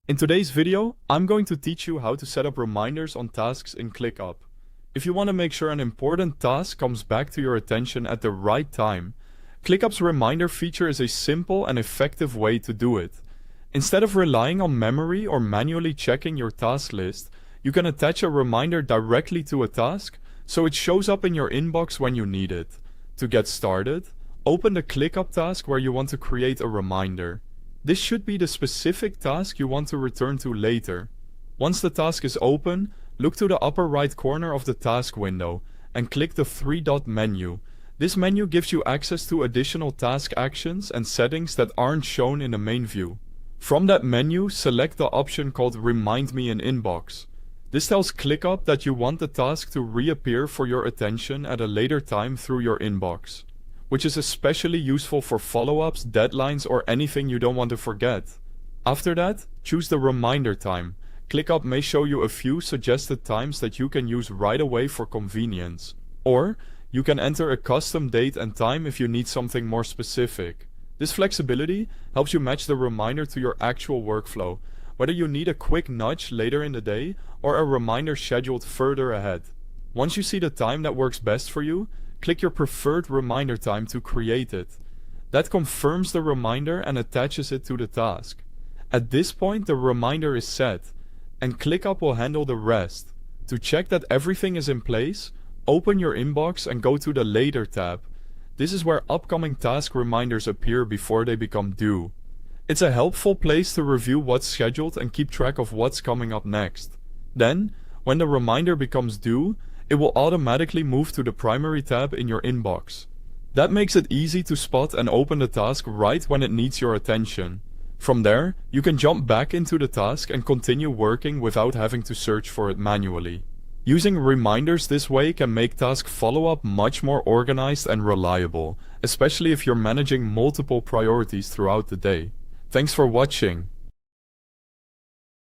In today's video, I'm going to teach you how to set up reminders on tasks in ClickUp. If you want to make sure an important task comes back to your attention at the right time, ClickUp's reminder feature is a simple and effective way to do it. Instead of relying on memory or manually checking your task list, you can attach a reminder directly to a task so it shows up in your inbox when you need it. To get started, open the ClickUp task where you want to create a reminder. This should be the specific task you want to return to later. Once the task is open, look to the upper right corner of the task window and click the three-dot menu. This menu gives you access to additional task actions and settings that aren't shown in the main view. From that menu, select the option called Remind Me in Inbox. This tells ClickUp that you want the task to reappear for your attention at a later time through your inbox, which is especially useful for follow-ups, deadlines, or anything you don't want to forget. After that, choose the reminder time. ClickUp may show you a few suggested times that you can use right away for convenience. Or, you can enter a custom date and time if you need something more specific. This flexibility helps you match the reminder to your actual workflow, whether you need a quick nudge later in the day or a reminder scheduled further ahead. Once you see the time that works best for you, click your preferred reminder time to create it. That confirms the reminder and attaches it to the task. At this point, the reminder is set, and ClickUp will handle the rest. To check that everything is in place, open your inbox and go to the Later tab. This is where upcoming task reminders appear before they become due. It's a helpful place to review what's scheduled and keep track of what's coming up next. Then, when the reminder becomes due, it will automatically move to the primary tab in your inbox. That makes it easy to spot and open the task right when it needs your attention. From there, you can jump back into the task and continue working without having to search for it manually. Using reminders this way can make task follow-up much more organized and reliable, especially if you're managing multiple priorities throughout the day. Thanks for watching.